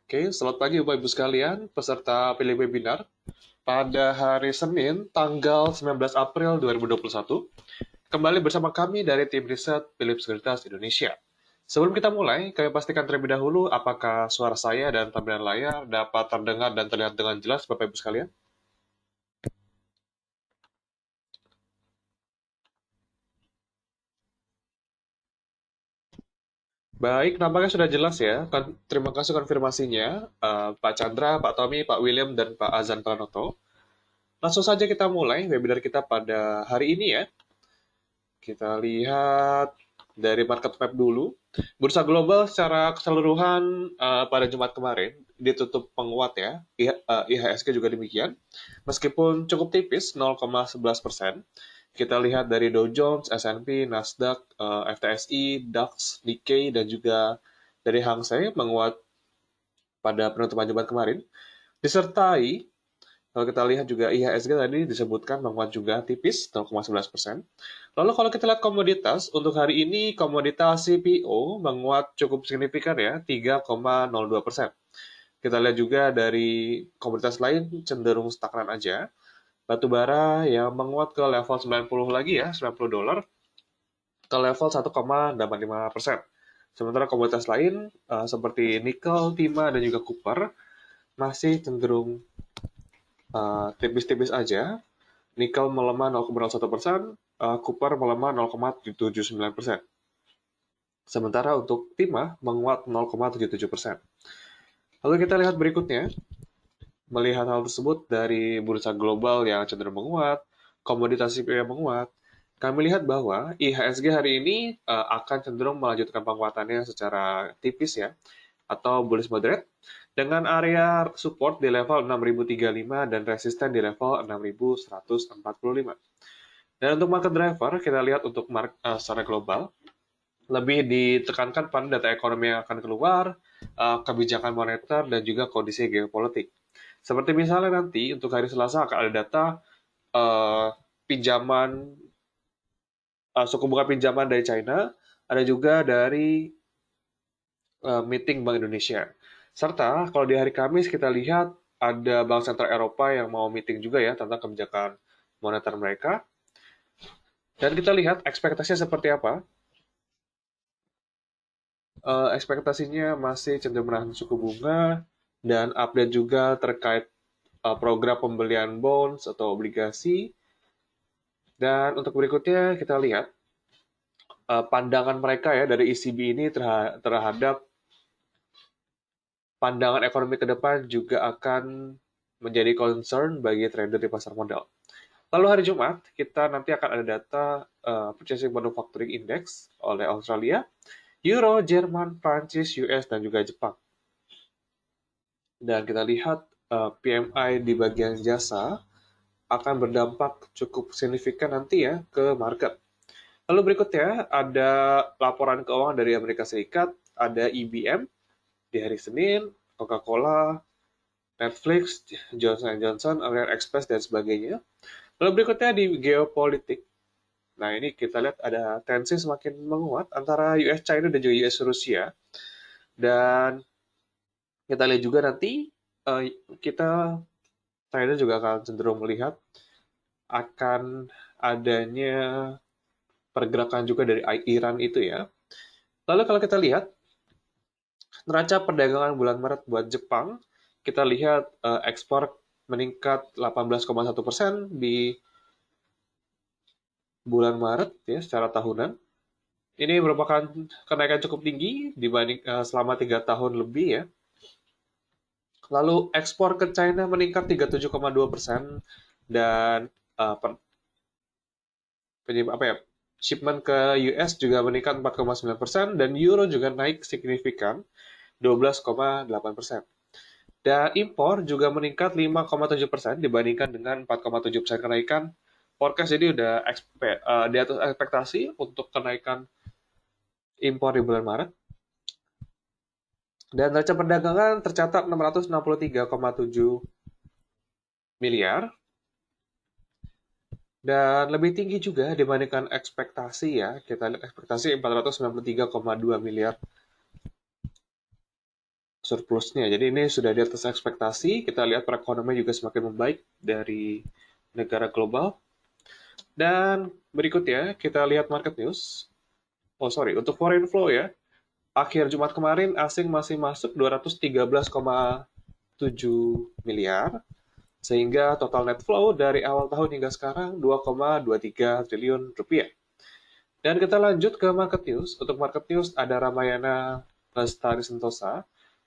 Oke, selamat pagi Bapak Ibu sekalian, peserta pilih webinar. Pada hari Senin, tanggal 19 April 2021, kembali bersama kami dari tim riset Philips Sekuritas Indonesia. Sebelum kita mulai, kami pastikan terlebih dahulu apakah suara saya dan tampilan layar dapat terdengar dan terlihat dengan jelas Bapak Ibu sekalian. Baik, nampaknya sudah jelas ya. Terima kasih konfirmasinya, Pak Chandra, Pak Tommy, Pak William, dan Pak Azan Pranoto. Langsung saja kita mulai webinar kita pada hari ini ya. Kita lihat dari market map dulu. Bursa global secara keseluruhan pada Jumat kemarin ditutup penguat ya. IHSG juga demikian. Meskipun cukup tipis 0,11%. Kita lihat dari Dow Jones, S&P, Nasdaq, FTSI, DAX, Nikkei, dan juga dari Hang Seng menguat pada penutupan Jumat kemarin. Disertai kalau kita lihat juga IHSG tadi disebutkan menguat juga tipis 0,11%. Lalu kalau kita lihat komoditas, untuk hari ini komoditas CPO menguat cukup signifikan ya, 3,02%. Kita lihat juga dari komoditas lain cenderung stagnan aja. Batu bara yang menguat ke level 90 lagi ya, $90 ke level 1,85%. Sementara komoditas lain seperti nikel, timah, dan juga copper masih cenderung tipis-tipis aja. Nikel melemah 0,01%, copper melemah 0,79%. Sementara untuk timah menguat 0,77%. Lalu kita lihat berikutnya, melihat hal tersebut dari bursa global yang cenderung menguat, komoditas CPO yang menguat, kami lihat bahwa IHSG hari ini akan cenderung melanjutkan penguatannya secara tipis ya, atau bullish moderate, dengan area support di level 6035 dan resisten di level 6145. Dan untuk market driver, kita lihat untuk secara global, lebih ditekankan pada data ekonomi yang akan keluar, kebijakan moneter, dan juga kondisi geopolitik. Seperti misalnya nanti untuk hari Selasa akan ada data uh, pinjaman, suku bunga pinjaman dari China, ada juga dari meeting Bank Indonesia. Serta kalau di hari Kamis kita lihat ada Bank Sentral Eropa yang mau meeting juga ya tentang kebijakan moneter mereka. Dan kita lihat ekspektasinya seperti apa. Ekspektasinya masih cenderung menahan suku bunga dan update juga terkait program pembelian bonds atau obligasi. Dan untuk berikutnya kita lihat pandangan mereka ya dari ECB ini terhadap pandangan ekonomi ke depan juga akan menjadi concern bagi trader di pasar modal. Lalu hari Jumat kita nanti akan ada data Purchasing Manufacturing Index oleh Australia, Euro, Jerman, Prancis, US, dan juga Jepang. Dan kita lihat PMI di bagian jasa akan berdampak cukup signifikan nanti ya ke market. Lalu berikutnya ada laporan keuangan dari Amerika Serikat, ada IBM di hari Senin, Coca-Cola, Netflix, Johnson Johnson, American Express, dan sebagainya. Lalu berikutnya di geopolitik. Nah ini kita lihat ada tensi semakin menguat antara US China dan juga US Rusia. Dan kita lihat juga nanti kita China juga akan cenderung melihat akan adanya pergerakan juga dari Iran itu ya. Lalu kalau kita lihat neraca perdagangan bulan Maret buat Jepang, kita lihat ekspor meningkat 18,1% di bulan Maret ya secara tahunan. Ini merupakan kenaikan cukup tinggi dibanding selama 3 tahun lebih ya. Lalu ekspor ke China meningkat 37,2% dan uh, apa ya, shipment ke US juga meningkat 4,9% dan euro juga naik signifikan 12,8%. Dan impor juga meningkat 5,7% dibandingkan dengan 4,7% kenaikan forecast. Jadi udah di atas ekspektasi untuk kenaikan impor di bulan Maret. Dan neraca perdagangan tercatat 663,7 miliar dan lebih tinggi juga dibandingkan ekspektasi ya. Kita lihat ekspektasi 493,2 miliar surplusnya. Jadi ini sudah di atas ekspektasi. Kita lihat perekonomian juga semakin membaik dari negara global. Dan berikutnya kita lihat market news. Oh sorry, untuk foreign flow ya. Akhir Jumat kemarin asing masih masuk 213,7 miliar. Sehingga total net flow dari awal tahun hingga sekarang 2,23 triliun rupiah. Dan kita lanjut ke market news. Untuk market news ada Ramayana Lestari Sentosa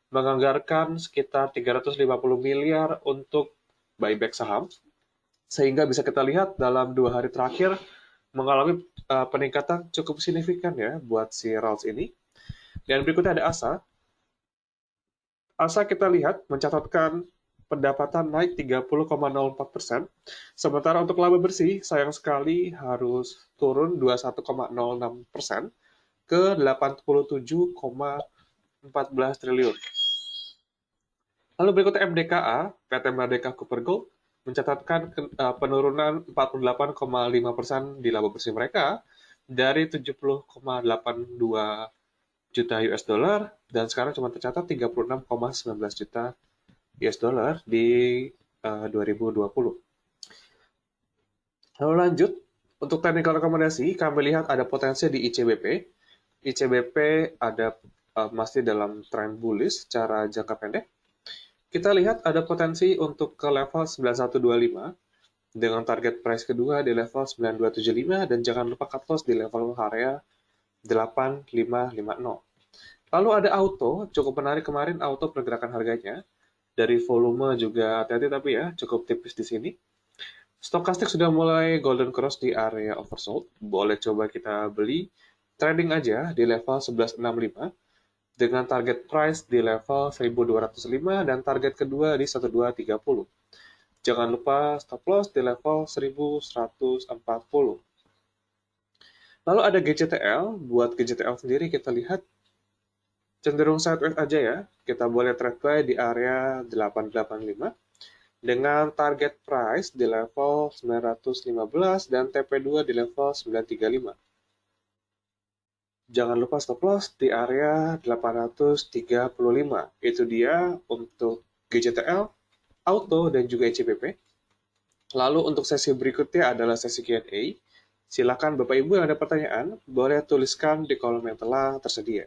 menganggarkan sekitar 350 miliar untuk buyback saham. Sehingga bisa kita lihat dalam 2 hari terakhir mengalami peningkatan cukup signifikan ya buat si RALS ini. Dan berikutnya ada ASA. ASA kita lihat mencatatkan pendapatan naik 30,04%. Sementara untuk laba bersih, sayang sekali harus turun 21,06% ke 87,14 triliun. Lalu berikutnya MDKA, PT Merdeka Cooper Gold, mencatatkan penurunan 48,5% di laba bersih mereka dari 70,82 juta US dollar dan sekarang cuma tercatat 36,19 juta US dollar di 2020. Lalu lanjut, untuk technical rekomendasi, kami lihat ada potensi di ICBP. ICBP ada masih dalam tren bullish secara jangka pendek. Kita lihat ada potensi untuk ke level 9125 dengan target price kedua di level 9275 dan jangan lupa cut loss di level area 8550. Lalu ada auto, cukup menarik kemarin auto pergerakan harganya. Dari volume juga hati-hati tapi ya cukup tipis di sini. Stokastik sudah mulai golden cross di area oversold. Boleh coba kita beli trading aja di level 1165 dengan target price di level 1205 dan target kedua di 1230. Jangan lupa stop loss di level 1140. Lalu ada GCTL. Buat GCTL sendiri kita lihat cenderung sideways aja ya. Kita boleh trade buy di area 885 dengan target price di level 915 dan TP2 di level 935. Jangan lupa stop loss di area 835. Itu dia untuk GCTL, Auto, dan juga ECBP. Lalu untuk sesi berikutnya adalah sesi Q&A. Silakan Bapak Ibu yang ada pertanyaan, boleh tuliskan di kolom yang telah tersedia.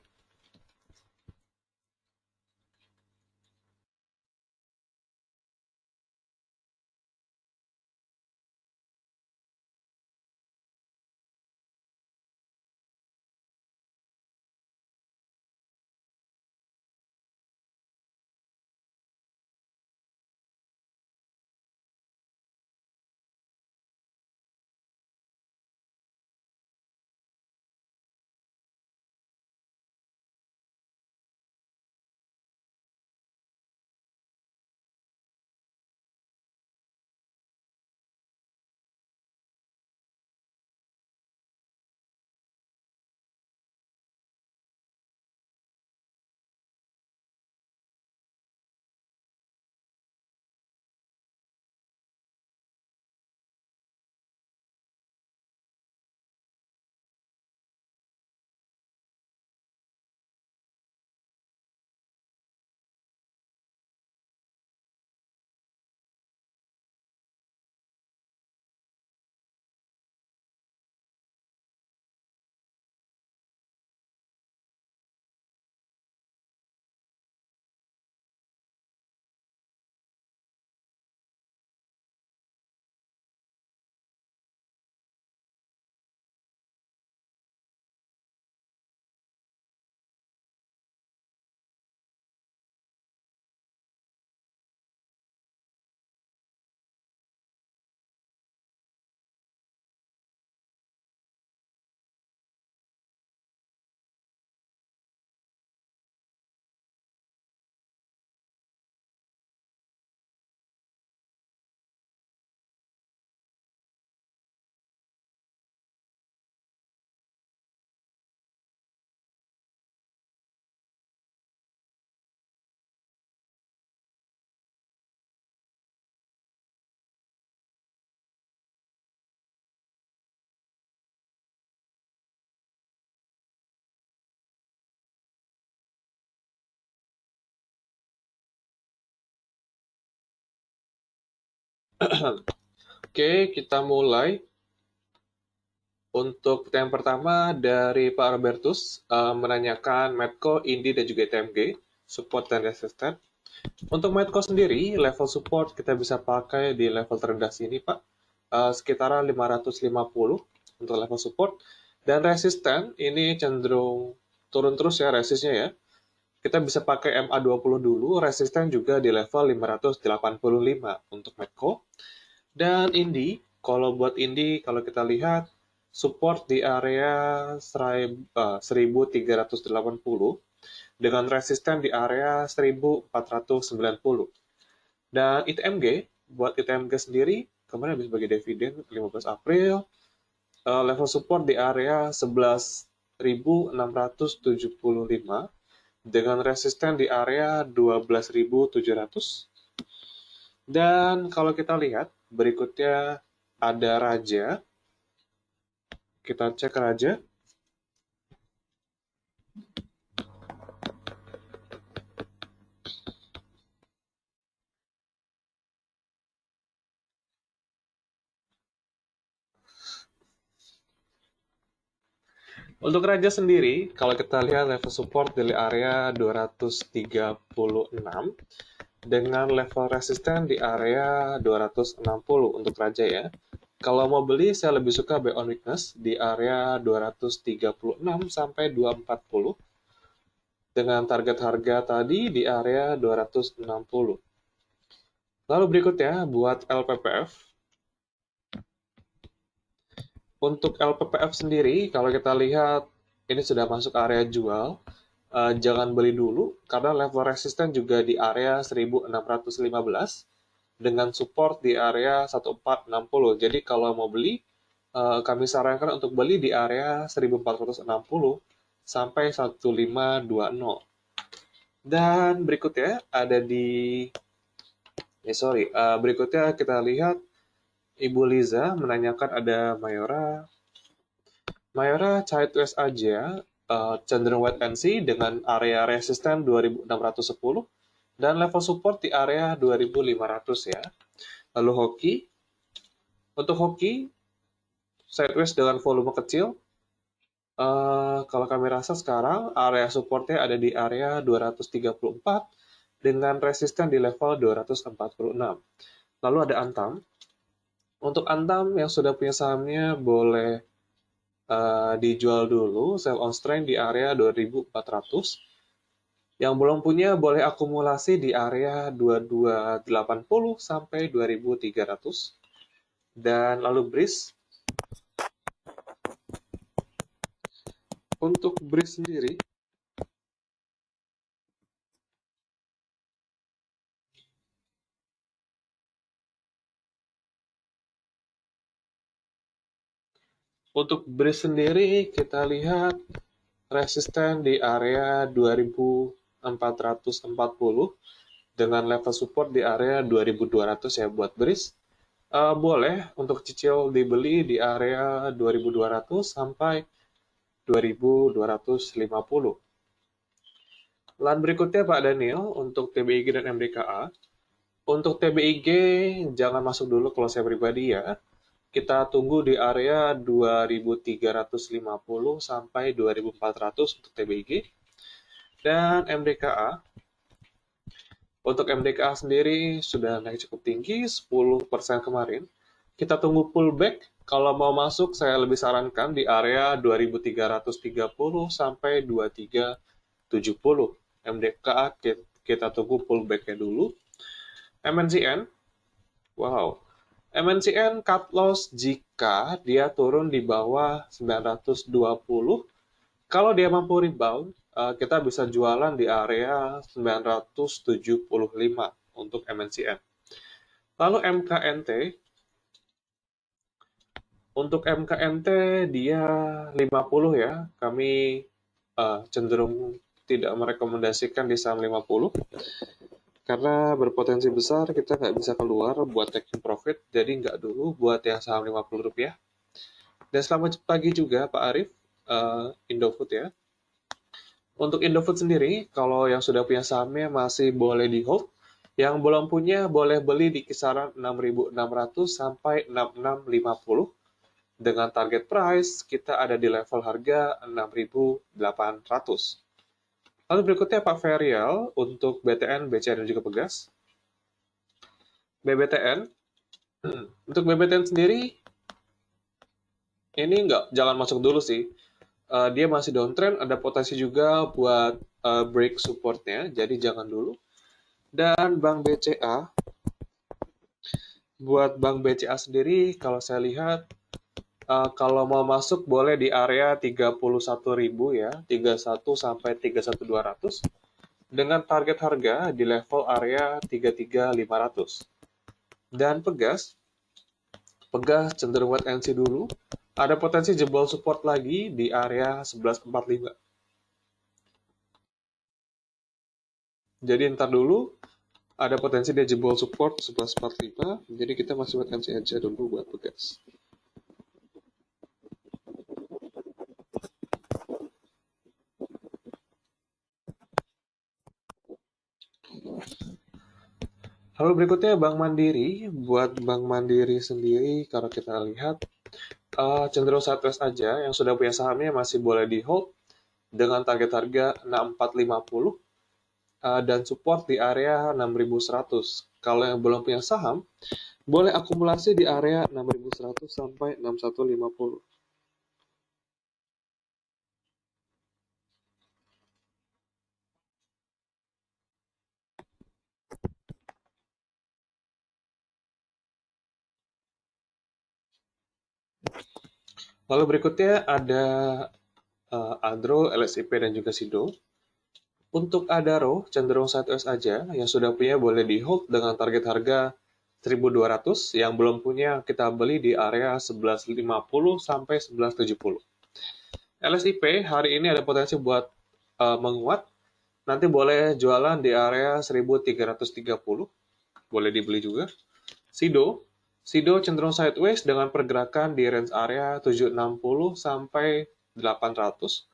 Oke, kita mulai. Untuk yang pertama dari Pak Robertus, menanyakan Medco, Indi, dan juga ITMG, support dan resisten. Untuk Medco sendiri, level support kita bisa pakai di level terendah sini, Pak. Sekitaran 550 untuk level support. Dan resisten ini cenderung turun terus ya resistnya ya. Kita bisa pakai MA20 dulu, resisten juga di level 585 untuk Medco. Dan Indi, kalau buat Indi, kalau kita lihat support di area 1380 dengan resisten di area 1490. Dan ITMG, buat ITMG sendiri, kemarin habis bagi dividen 15 April, level support di area 11.675 dengan resisten di area 12.700. Dan kalau kita lihat, berikutnya ada Raja. Kita cek Raja. Untuk Raja sendiri, kalau kita lihat level support dari area 236 dengan level resisten di area 260 untuk Raja ya. Kalau mau beli, saya lebih suka buy on weakness di area 236 sampai 240 dengan target harga tadi di area 260. Lalu berikutnya buat LPPF. Untuk LPPF sendiri, kalau kita lihat ini sudah masuk area jual, jangan beli dulu karena level resisten juga di area 1615 dengan support di area 1460. Jadi kalau mau beli, kami sarankan untuk beli di area 1460 sampai 1520. Dan berikutnya ada di berikutnya kita lihat Ibu Liza menanyakan ada Mayora. Mayora sideways aja, cenderung wait and see dengan area resisten 2610 dan level support di area 2500 ya. Lalu hoki, untuk hoki sideways dengan volume kecil, kalau kami rasa sekarang area supportnya ada di area 234 dengan resisten di level 246. Lalu ada Antam. Untuk Antam yang sudah punya sahamnya boleh dijual dulu, sell on strength di area 2400. Yang belum punya boleh akumulasi di area 2280 sampai 2300. Dan lalu BRIS. Untuk BRIS sendiri, kita lihat resisten di area 2440 dengan level support di area 2200 ya buat BRIS. Boleh untuk cicil dibeli di area 2200 sampai 2250. Lalu berikutnya Pak Daniel untuk TBIG dan MDKA. Untuk TBIG jangan masuk dulu kalau saya pribadi ya. Kita tunggu di area 2350 sampai 2400 untuk TBIG. Dan MDKA, untuk MDKA sendiri sudah naik cukup tinggi, 10% kemarin. Kita tunggu pullback. Kalau mau masuk, saya lebih sarankan di area 2330 sampai 2370. MDKA kita tunggu pullback-nya dulu. MNCN, wow. MNCN cut loss jika dia turun di bawah 920. Kalau dia mampu rebound, kita bisa jualan di area 975 untuk MNCN. Lalu MKNT, untuk MKNT dia 50 ya. Kami cenderung tidak merekomendasikan di saham 50 karena berpotensi besar kita nggak bisa keluar buat taking profit, jadi nggak dulu buat yang saham 50 rupiah. Dan selamat pagi juga Pak Arif, Indofood ya. Untuk Indofood sendiri, kalau yang sudah punya sahamnya masih boleh di hold. Yang belum punya boleh beli di kisaran 6.600 sampai 6.650. Dengan target price, kita ada di level harga 6.800. Lalu berikutnya Pak Ferial untuk BTN, BCA, dan juga Pegas. BBTN, untuk BBTN sendiri, ini nggak jangan masuk dulu sih. Dia masih downtrend, ada potensi juga buat break supportnya, jadi jangan dulu. Dan Bank BCA, buat Bank BCA sendiri, kalau saya lihat, kalau mau masuk boleh di area 31.000 ya, 31 sampai 31.200, dengan target harga di level area 33.500. Dan Pegas, Pegas cenderung wait and see dulu, ada potensi jebol support lagi di area 11.45. Jadi ntar dulu, ada potensi dia jebol support 11.45, jadi kita masih wait and see aja dulu buat Pegas. Lalu berikutnya Bank Mandiri. Buat Bank Mandiri sendiri, kalau kita lihat, cenderung sideways aja. Yang sudah punya sahamnya masih boleh di hold dengan target harga 6450 dan support di area 6100. Kalau yang belum punya saham, boleh akumulasi di area 6100 sampai 6150. Lalu berikutnya ada Adro, LSIP, dan juga Sido. Untuk Adaro, cenderung sideways aja. Yang sudah punya boleh di hold dengan target harga 1.200. Yang belum punya kita beli di area 11.50 sampai 11.70. LSIP hari ini ada potensi buat menguat. Nanti boleh jualan di area 1.330. Boleh dibeli juga. Sido, Sido cenderung sideways dengan pergerakan di range area 760 sampai 800.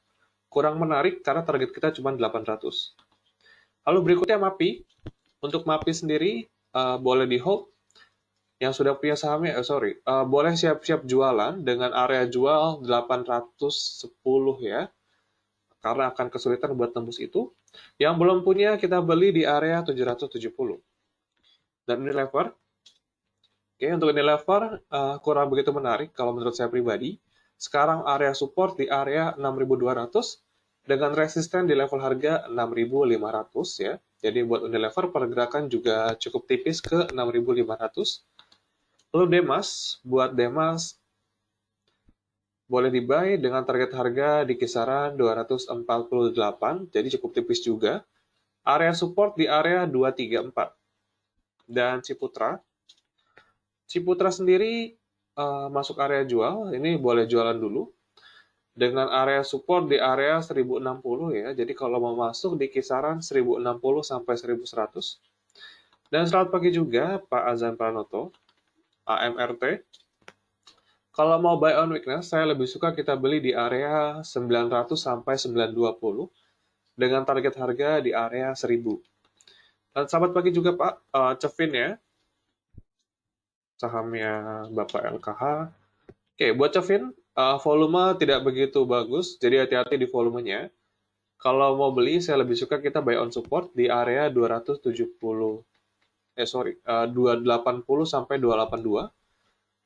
Kurang menarik karena target kita cuma 800. Lalu berikutnya MAPI. Untuk MAPI sendiri boleh di hold. Yang sudah punya sahamnya, boleh siap-siap jualan dengan area jual 810 ya. Karena akan kesulitan buat tembus itu. Yang belum punya kita beli di area 770. Dan Unilever, oke, untuk Unilever kurang begitu menarik kalau menurut saya pribadi. Sekarang area support di area 6.200 dengan resisten di level harga 6.500 ya. Jadi buat Unilever pergerakan juga cukup tipis ke 6.500. Lalu Demas, buat Demas boleh di-buy dengan target harga di kisaran 248, jadi cukup tipis juga. Area support di area 234. Dan Ciputra, Ciputra sendiri masuk area jual, ini boleh jualan dulu. Dengan area support di area 1060 ya, jadi kalau mau masuk di kisaran 1060 sampai 1100. Dan selamat pagi juga Pak Azan Pranoto, AMRT. Kalau mau buy on weakness, saya lebih suka kita beli di area 900 sampai 920 dengan target harga di area 1000. Dan selamat pagi juga Pak, Cevin ya, sahamnya Bapak LKH. Oke, buat Cevin, volume tidak begitu bagus, jadi hati-hati di volumenya. Kalau mau beli, saya lebih suka kita buy on support di area 280 sampai 282.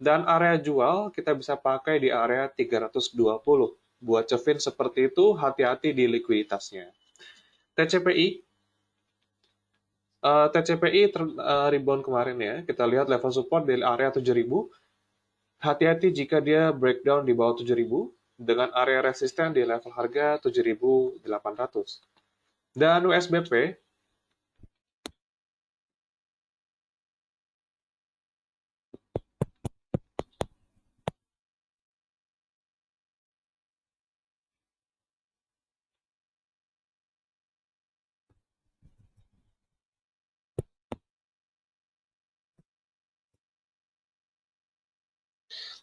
Dan area jual kita bisa pakai di area 320. Buat Cevin seperti itu, hati-hati di likuiditasnya. TCPI, rebound kemarin ya, kita lihat level support di area 7.000. Hati-hati jika dia breakdown di bawah 7.000 dengan area resisten di level harga 7.800. Dan USBP,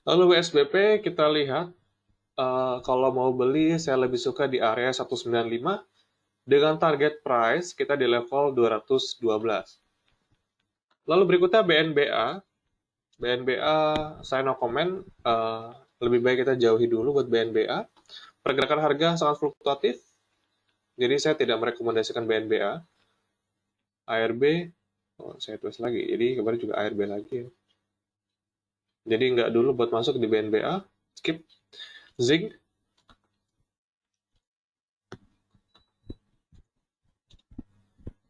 lalu USBP kita lihat kalau mau beli saya lebih suka di area 195 dengan target price kita di level 212. Lalu berikutnya BNBA. BNBA saya no comment. Lebih baik kita jauhi dulu buat BNBA. Pergerakan harga sangat fluktuatif, jadi saya tidak merekomendasikan BNBA. ARB, oh, saya tulis lagi. Jadi kemarin juga ARB lagi ya. Jadi nggak dulu buat masuk di BNBA, skip. Zig,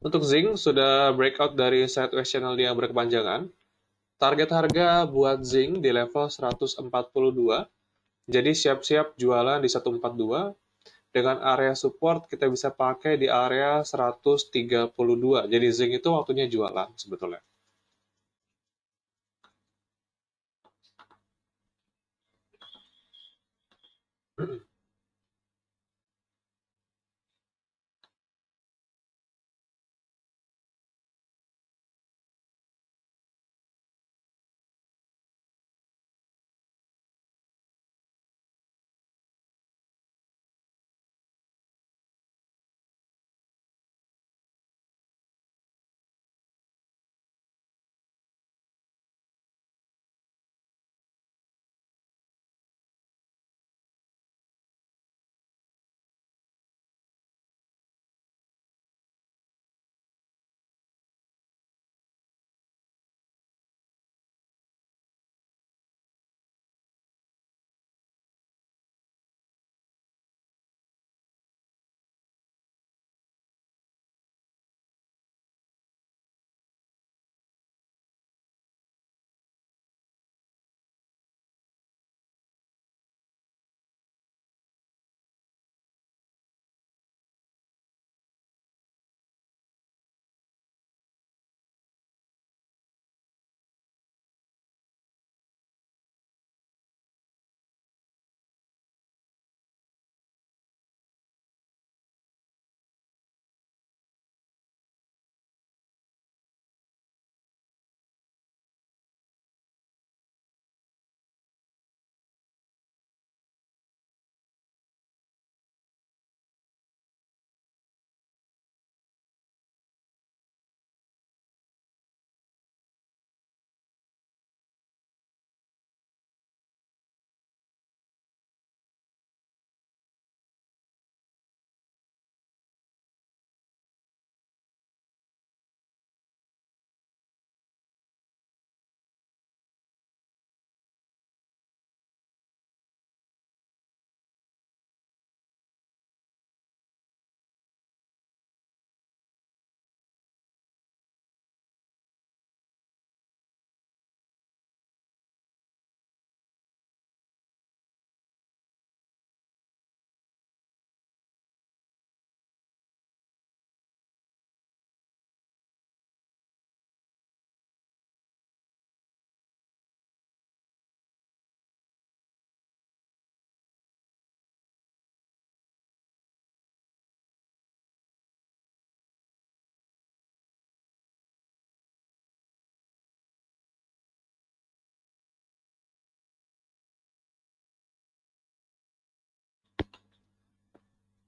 untuk Zing sudah breakout dari sideways channel yang berkepanjangan. Target harga buat Zing di level 142. Jadi siap-siap jualan di 142. Dengan area support kita bisa pakai di area 132. Jadi Zing itu waktunya jualan sebetulnya.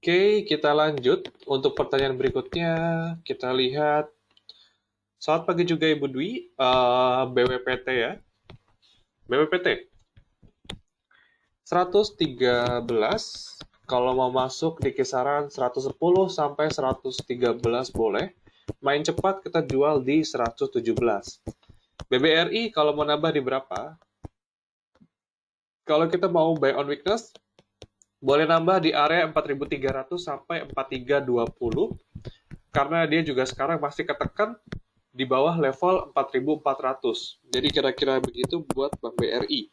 Oke, kita lanjut. Untuk pertanyaan berikutnya, kita lihat. Selamat pagi juga Ibu Dwi, BWPT ya. BWPT, 113, kalau mau masuk di kisaran 110 sampai 113 boleh. Main cepat kita jual di 117. BBRI kalau mau nambah di berapa? Kalau kita mau buy on weakness, boleh nambah di area 4.300 sampai 4.320. Karena dia juga sekarang masih ketekan di bawah level 4.400. Jadi kira-kira begitu buat Bank BRI.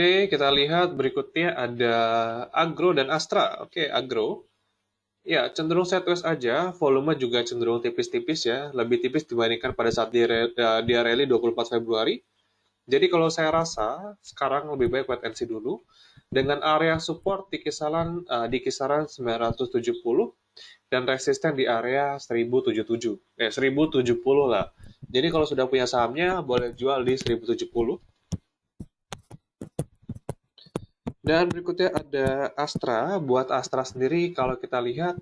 Oke, kita lihat berikutnya ada Agro dan Astra. Oke, Agro. Ya, cenderung sideways aja, volume juga cenderung tipis-tipis ya, lebih tipis dibandingkan pada saat dia rally 24 Februari. Jadi kalau saya rasa sekarang lebih baik wait and see dulu dengan area support di kisaran 970 dan resisten di area 1077. 1070 lah. Jadi kalau sudah punya sahamnya boleh jual di 1070. Dan berikutnya ada Astra. Buat Astra sendiri kalau kita lihat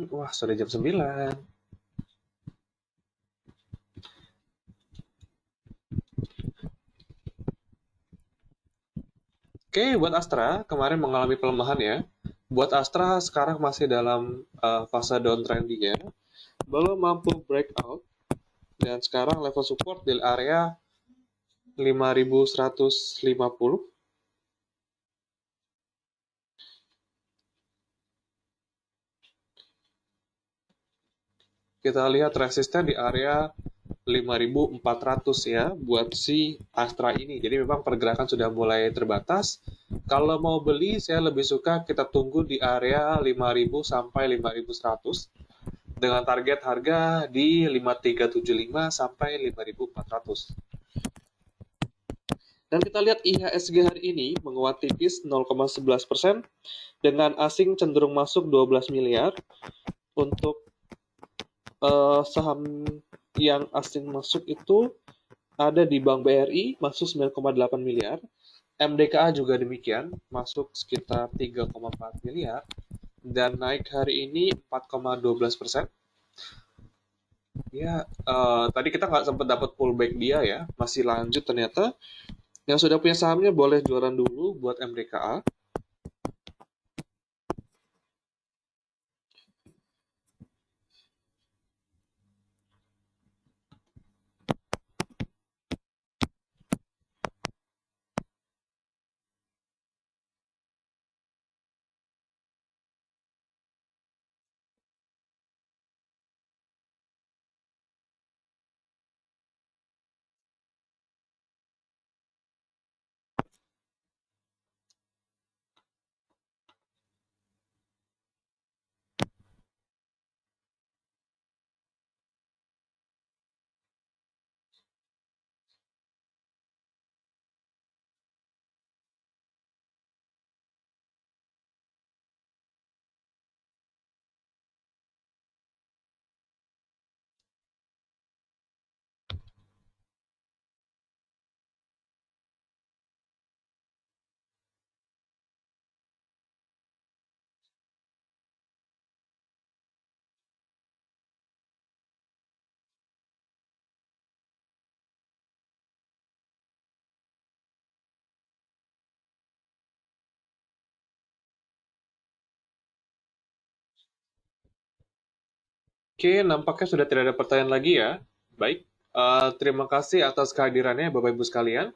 wah sudah jam 9. Oke, buat Astra kemarin mengalami pelemahan ya. Buat Astra sekarang masih dalam fase downtrend dia, belum mampu breakout dan sekarang level support di area 5150. Kita lihat resisten di area 5.400 ya buat si Astra ini. Jadi memang pergerakan sudah mulai terbatas. Kalau mau beli, saya lebih suka kita tunggu di area 5.000 sampai 5.100 dengan target harga di 5.375 sampai 5.400. Dan kita lihat IHSG hari ini menguat tipis 0,11% dengan asing cenderung masuk 12 miliar. Untuk saham yang asing masuk itu ada di Bank BRI masuk 9,8 miliar, MDKA juga demikian masuk sekitar 3,4 miliar dan naik hari ini 4,12%. Ya, tadi kita nggak sempat dapat pullback dia ya, masih lanjut ternyata. Yang sudah punya sahamnya boleh jualan dulu buat MDKA. Oke, nampaknya sudah tidak ada pertanyaan lagi ya. Baik, terima kasih atas kehadirannya Bapak Ibu sekalian.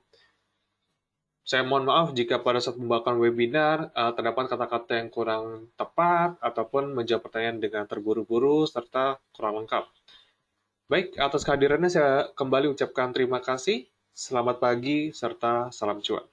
Saya mohon maaf jika pada saat pembukaan webinar terdapat kata-kata yang kurang tepat ataupun menjawab pertanyaan dengan terburu-buru serta kurang lengkap. Baik, atas kehadirannya saya kembali ucapkan terima kasih. Selamat pagi serta salam cuan.